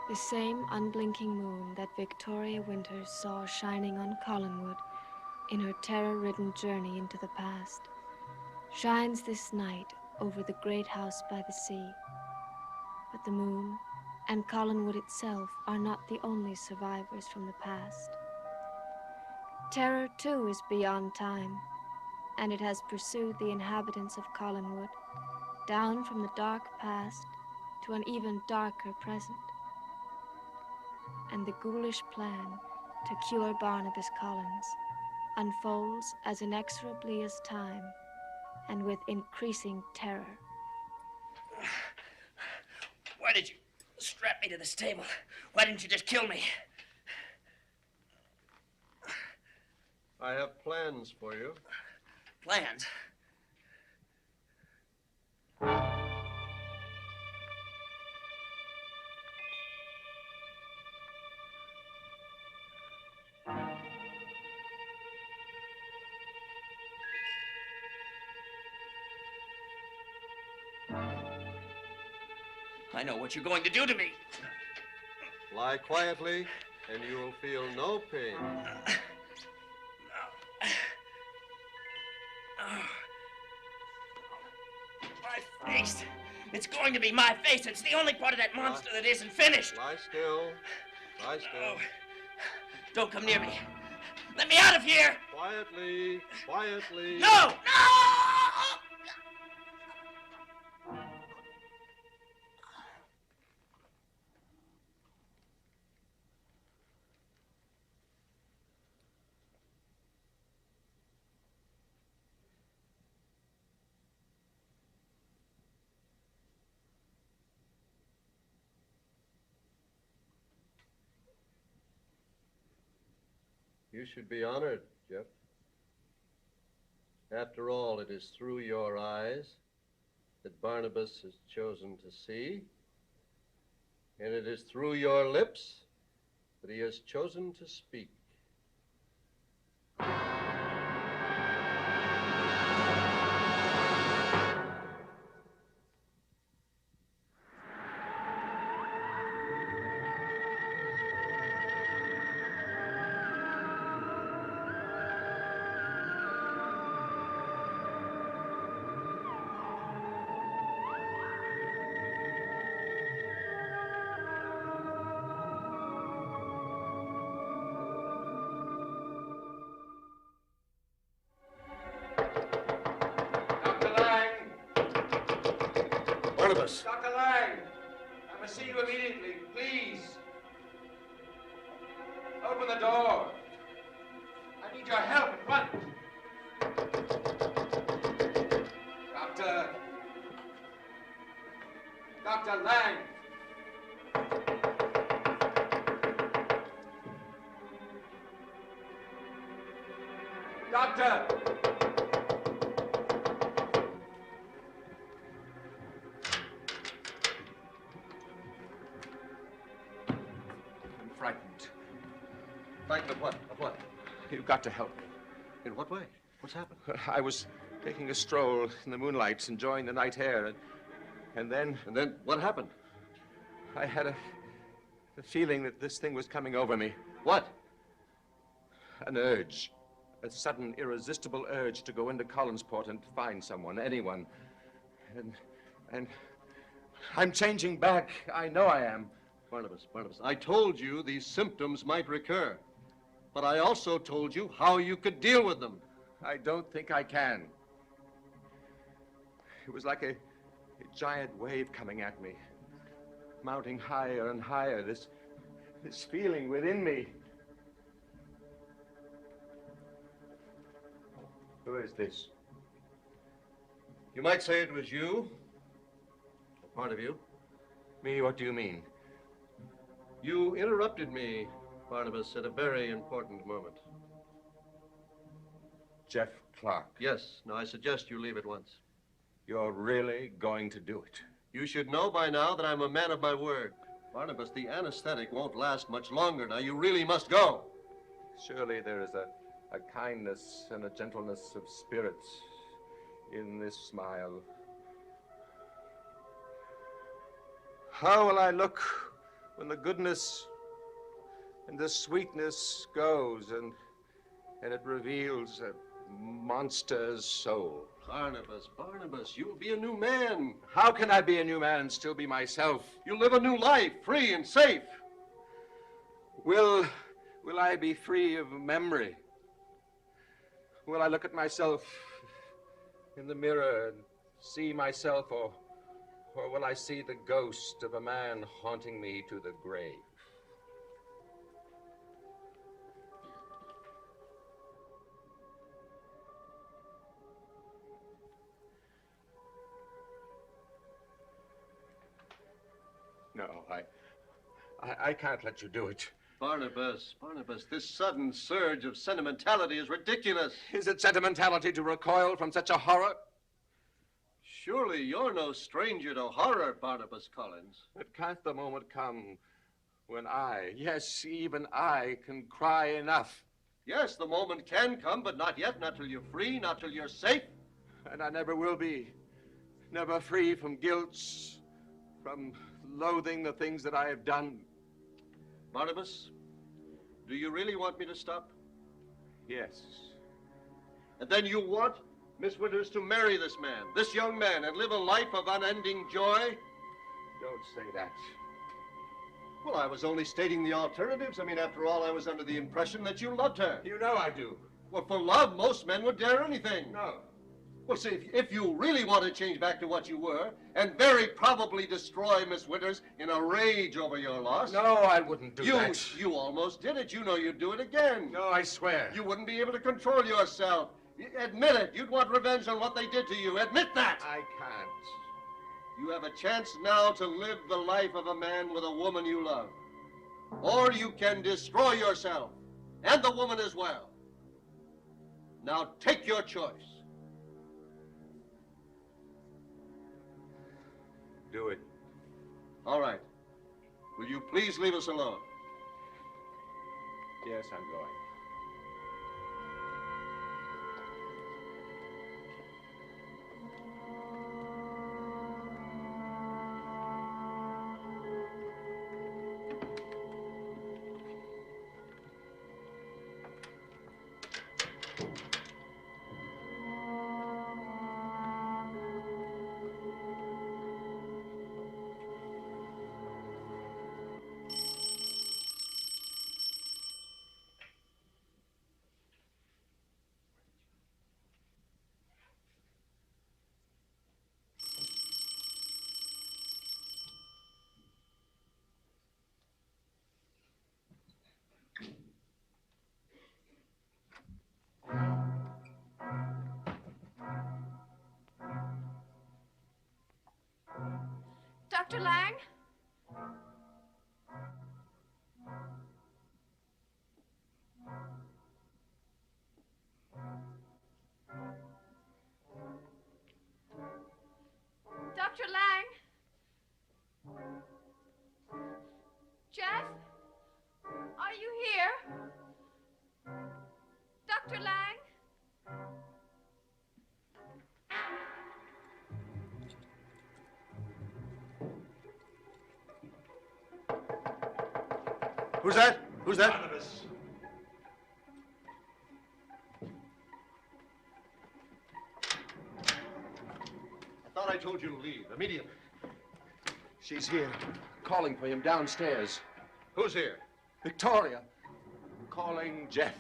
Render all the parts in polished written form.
The same unblinking moon that Victoria Winters saw shining on Collinwood in her terror-ridden journey into the past shines this night over the great house by the sea. But the moon and Collinwood itself are not the only survivors from the past. Terror, too, is beyond time, and it has pursued the inhabitants of Collinwood down from the dark past to an even darker present. And the ghoulish plan to cure Barnabas Collins unfolds as inexorably as time and with increasing terror. Why did you strap me to this table? Why didn't you just kill me? I have plans for you. Plans? I know what you're going to do to me. Lie quietly, and you will feel no pain. My face. It's going to be my face. It's the only part of that monster that isn't finished. Lie still. Lie still. Oh. Don't come near me. Let me out of here. Quietly. Quietly. No! No! You should be honored, Jeff. After all, it is through your eyes that Barnabas has chosen to see, and it is through your lips that he has chosen to speak. Barnabas. Dr. Lang, I must see you immediately, please. Open the door. I need your help at once. Dr. Lang. Doctor! Frightened of what? Of what? You've got to help me. In what way? What's happened? I was taking a stroll in the moonlight, enjoying the night air, and then... And then what happened? I had a feeling that this thing was coming over me. What? An urge. A sudden, irresistible urge to go into Collinsport and find someone, anyone. And I'm changing back. I know I am. Barnabas, I told you these symptoms might recur. But I also told you how you could deal with them. I don't think I can. It was like a giant wave coming at me, mounting higher and higher, this feeling within me. Who is this? You might say it was you, a part of you. Me? What do you mean? You interrupted me, Barnabas, at a very important moment. Jeff Clark. Yes. Now, I suggest you leave at once. You're really going to do it? You should know by now that I'm a man of my word. Barnabas, the anesthetic won't last much longer. Now, you really must go. Surely there is a kindness and a gentleness of spirit in this smile. How will I look when the goodness and the sweetness goes and it reveals a monster's soul. Barnabas, Barnabas, you'll be a new man. How can I be a new man and still be myself? You'll live a new life, free and safe. Will I be free of memory? Will I look at myself in the mirror and see myself, or will I see the ghost of a man haunting me to the grave? No, I can't let you do it. Barnabas, Barnabas, this sudden surge of sentimentality is ridiculous. Is it sentimentality to recoil from such a horror? Surely you're no stranger to horror, Barnabas Collins. But can't the moment come when I, yes, even I, can cry enough? Yes, the moment can come, but not yet, not till you're free, not till you're safe. And I never will be. Never free from guilt, from loathing the things that I have done. Barnabas, do you really want me to stop? Yes. And then you want Miss Winters to marry this man, this young man, and live a life of unending joy? Don't say that. Well, I was only stating the alternatives. I mean, after all, I was under the impression that you loved her. You know I do. Well, for love, most men would dare anything. No. Well, see, if you really want to change back to what you were, and very probably destroy Miss Winters in a rage over your loss... No, I wouldn't do that. You almost did it. You know you'd do it again. No, I swear. You wouldn't be able to control yourself. Admit it. You'd want revenge on what they did to you. Admit that. I can't. You have a chance now to live the life of a man with a woman you love. Or you can destroy yourself, and the woman as well. Now take your choice. Do it. All right. Will you please leave us alone? Yes, I'm going. Dr. Lang? Dr. Lang? Jeff? Are you here? Dr. Lang? Who's that? Who's that? Barnabas. I thought I told you to leave immediately. She's here, calling for him downstairs. Who's here? Victoria, calling Jeff.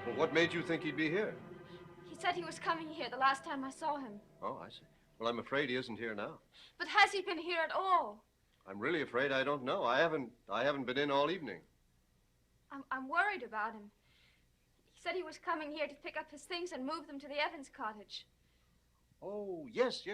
Well, what made you think he'd be here? He said he was coming here the last time I saw him. Oh, I see. Well, I'm afraid he isn't here now. But has he been here at all? I'm really afraid I don't know. I haven't been in all evening. I'm worried about him. He said he was coming here to pick up his things and move them to the Evans cottage. Oh, yes.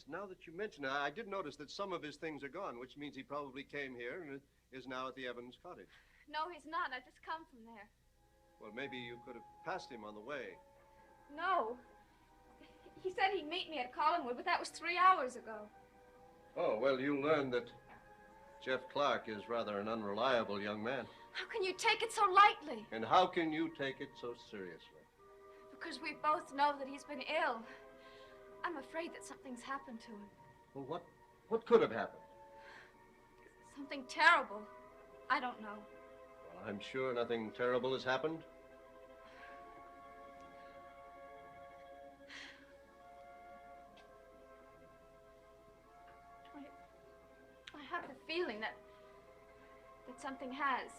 Now that you mention it, I did notice that some of his things are gone, which means he probably came here and is now at the Evans cottage. No, he's not. I've just come from there. Well, maybe you could have passed him on the way. No. He said he'd meet me at Collinwood, but that was 3 hours ago. Oh, well, you learned that Jeff Clark is rather an unreliable young man. How can you take it so lightly? And how can you take it so seriously? Because we both know that he's been ill. I'm afraid that something's happened to him. Well, what could have happened? Something terrible. I don't know. Well, I'm sure nothing terrible has happened. I have the feeling that something has.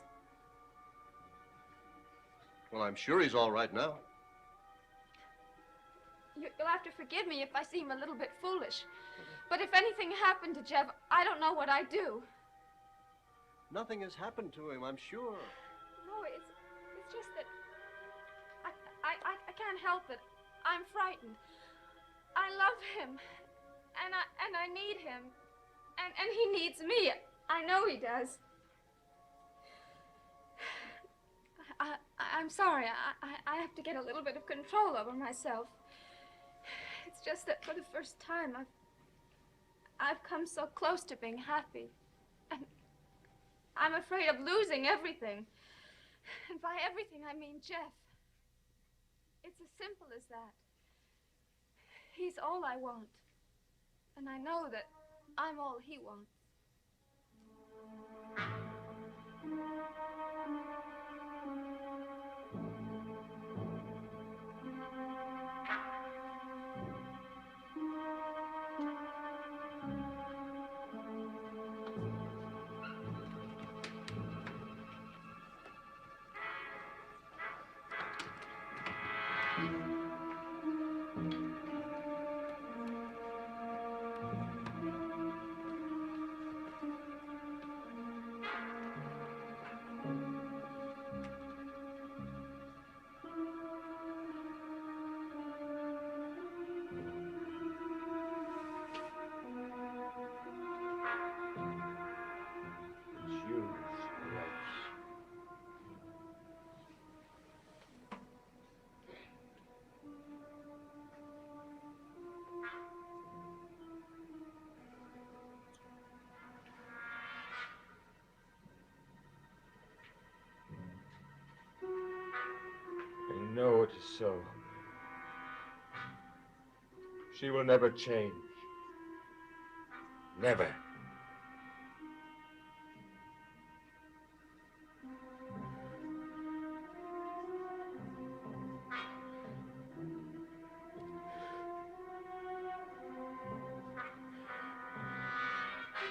Well, I'm sure he's all right now. You'll have to forgive me if I seem a little bit foolish. But if anything happened to Jeff, I don't know what I'd do. Nothing has happened to him, I'm sure. No, it's just that I can't help it. I'm frightened. I love him, and I need him, and he needs me. I know he does. I'm sorry. I have to get a little bit of control over myself. It's just that for the first time, I've come so close to being happy. And I'm afraid of losing everything. And by everything, I mean Jeff. It's as simple as that. He's all I want. And I know that I'm all he wants. I know it is so. She will never change. Never.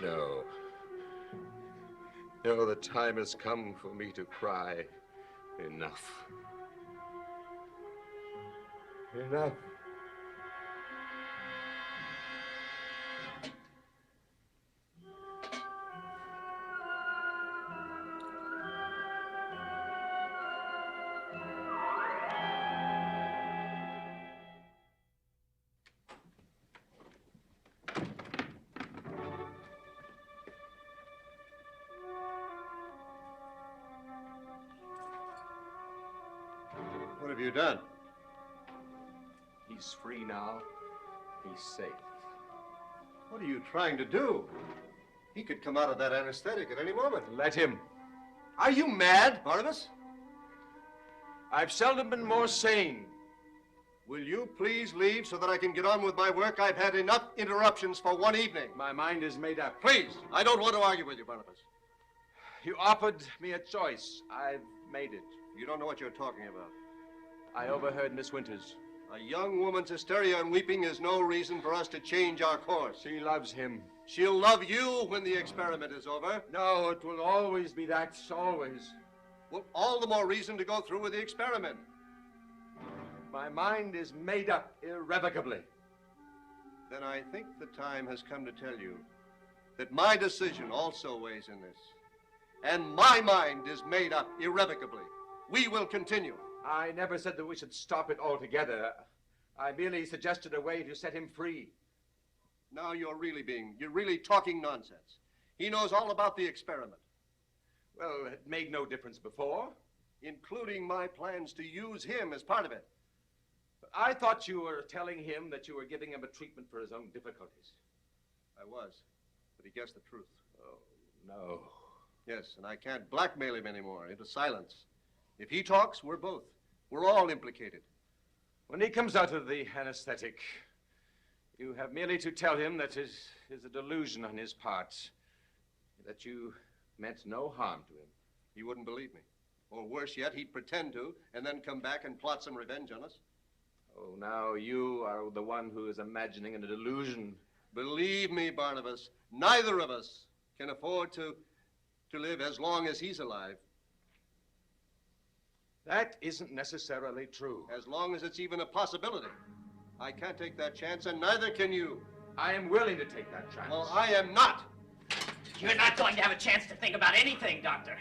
No. No, the time has come for me to cry. Enough. Enough. What have you done? He's free now. He's safe. What are you trying to do? He could come out of that anesthetic at any moment. Let him. Are you mad, Barnabas? I've seldom been more sane. Will you please leave so that I can get on with my work? I've had enough interruptions for one evening. My mind is made up. Please, I don't want to argue with you, Barnabas. You offered me a choice. I've made it. You don't know what you're talking about. I overheard Miss Winters. A young woman's hysteria and weeping is no reason for us to change our course. She loves him. She'll love you when the experiment is over. No, it will always be that, always. Well, all the more reason to go through with the experiment. My mind is made up irrevocably. Then I think the time has come to tell you that my decision also weighs in this. And my mind is made up irrevocably. We will continue. I never said that we should stop it altogether. I merely suggested a way to set him free. Now you're really talking nonsense. He knows all about the experiment. Well, it made no difference before. Including my plans to use him as part of it. I thought you were telling him that you were giving him a treatment for his own difficulties. I was, but he guessed the truth. Oh, no. Yes, and I can't blackmail him anymore into silence. If he talks, we're both. We're all implicated. When he comes out of the anesthetic, you have merely to tell him that it is a delusion on his part, that you meant no harm to him. He wouldn't believe me. Or worse yet, he'd pretend to, and then come back and plot some revenge on us. Oh, now you are the one who is imagining a delusion. Believe me, Barnabas, neither of us can afford to live as long as he's alive. That isn't necessarily true. As long as it's even a possibility. I can't take that chance, and neither can you. I am willing to take that chance. Well, I am not. You're not going to have a chance to think about anything, Doctor.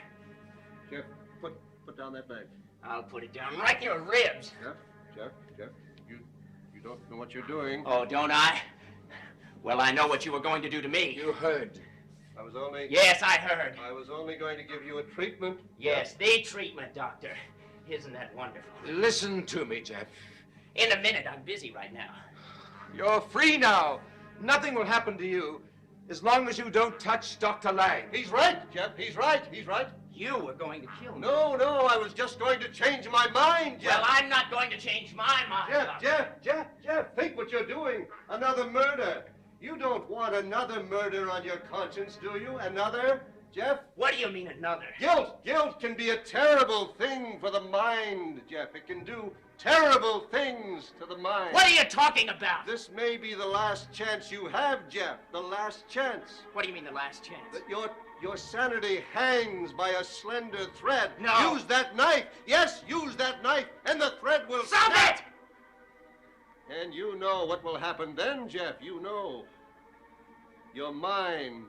Jeff, put down that bag. I'll put it down right in your ribs. Jeff, you don't know what you're doing. Oh, don't I? Well, I know what you were going to do to me. You heard. Yes, I heard. I was only going to give you a treatment. Yes, the treatment, Doctor. Isn't that wonderful? Listen to me, Jeff. In a minute, I'm busy right now. You're free now. Nothing will happen to you as long as you don't touch Dr. Lang. He's right, Jeff. He's right. You were going to kill me. No, I was just going to change my mind, Jeff. Well, I'm not going to change my mind, Doctor. Jeff, think what you're doing. Another murder. You don't want another murder on your conscience, do you? Another, Jeff? What do you mean, another? Guilt can be a terrible thing for the mind, Jeff. It can do terrible things to the mind. What are you talking about? This may be the last chance you have, Jeff. The last chance. What do you mean, the last chance? That your sanity hangs by a slender thread. No. Use that knife. Yes, use that knife, and the thread will Stop snap. it! And you know what will happen then, Jeff. You know. Your mind,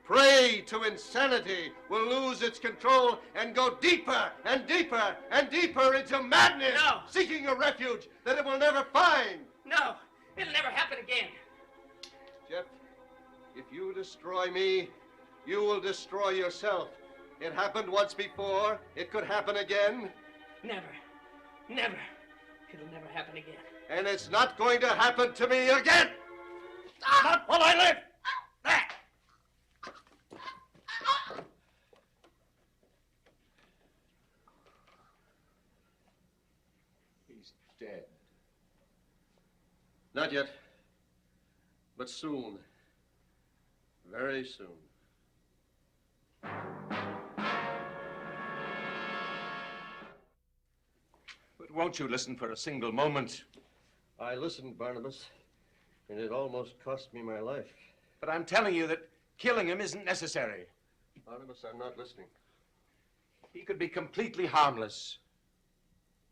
prey to insanity, will lose its control and go deeper and deeper and deeper into madness, No. seeking a refuge that it will never find. No, it'll never happen again. Jeff, if you destroy me, you will destroy yourself. It happened once before. It could happen again. Never. It'll never happen again. And it's not going to happen to me again. Not while I live. He's dead. Not yet, but soon. Very soon. But won't you listen for a single moment? I listened, Barnabas, and it almost cost me my life. But I'm telling you that killing him isn't necessary. Barnabas, I'm not listening. He could be completely harmless.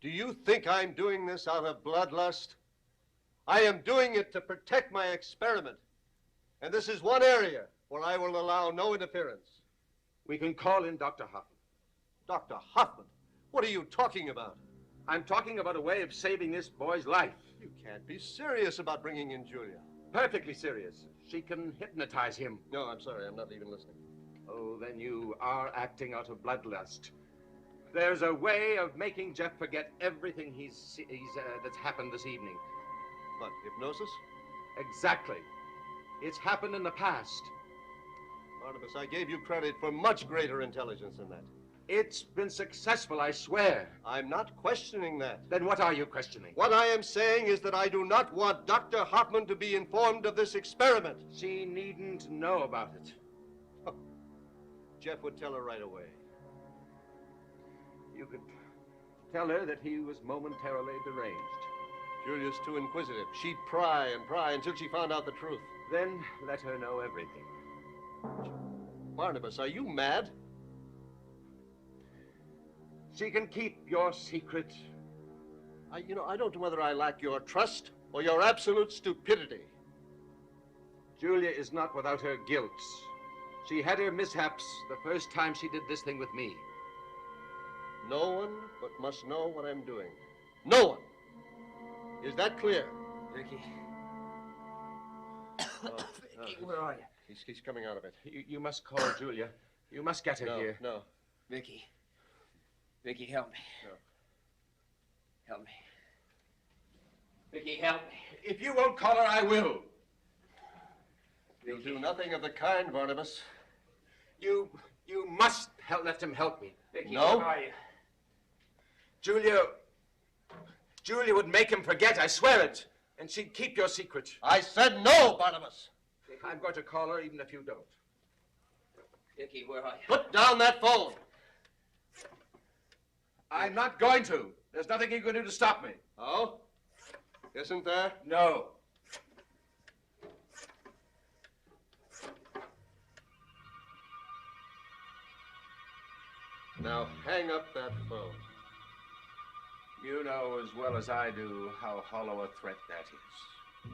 Do you think I'm doing this out of bloodlust? I am doing it to protect my experiment. And this is one area where I will allow no interference. We can call in Dr. Hoffman. Dr. Hoffman? What are you talking about? I'm talking about a way of saving this boy's life. You can't be serious about bringing in Julia. Perfectly serious. She can hypnotize him. No, I'm sorry. I'm not even listening. Oh, then you are acting out of bloodlust. There's a way of making Jeff forget everything that's happened this evening. What, hypnosis? Exactly. It's happened in the past. Barnabas, I gave you credit for much greater intelligence than that. It's been successful, I swear. I'm not questioning that. Then what are you questioning? What I am saying is that I do not want Dr. Hoffman to be informed of this experiment. She needn't know about it. Jeff would tell her right away. You could tell her that he was momentarily deranged. Julia's too inquisitive. She'd pry and pry until she found out the truth. Then let her know everything. Barnabas, are you mad? She can keep your secret. I don't know whether I lack your trust or your absolute stupidity. Julia is not without her guilt. She had her mishaps the first time she did this thing with me. No one but must know what I'm doing. No one. Is that clear? Vicky. Vicky, where are you? He's coming out of it. You must call Julia. You must get her here. No. Vicky, help me. No. Help me. Vicky, help me. If you won't call her, I will. You'll do nothing of the kind, Barnabas. You You must let him help me. Vicky, No. where are you? Julia would make him forget, I swear it. And she'd keep your secret. I said no, Barnabas. I'm going to call her even if you don't. Vicky, where are you? Put down that phone. I'm not going to. There's nothing you can do to stop me. Oh? Isn't there? No. Now hang up that phone. You know as well as I do how hollow a threat that is.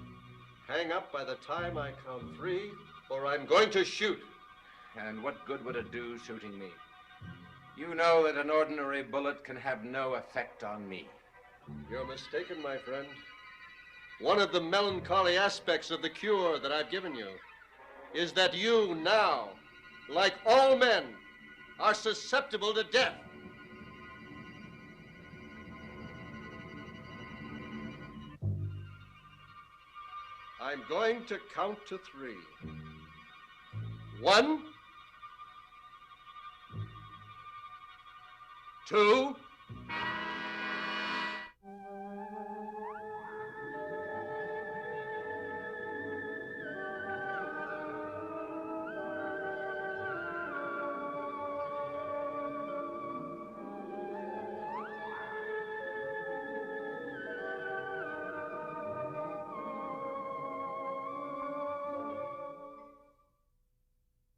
Hang up by the time I count 3, or I'm going to shoot. And what good would it do shooting me? You know that an ordinary bullet can have no effect on me. You're mistaken, my friend. One of the melancholy aspects of the cure that I've given you is that you now, like all men, are susceptible to death. I'm going to count to 3. 1, 2,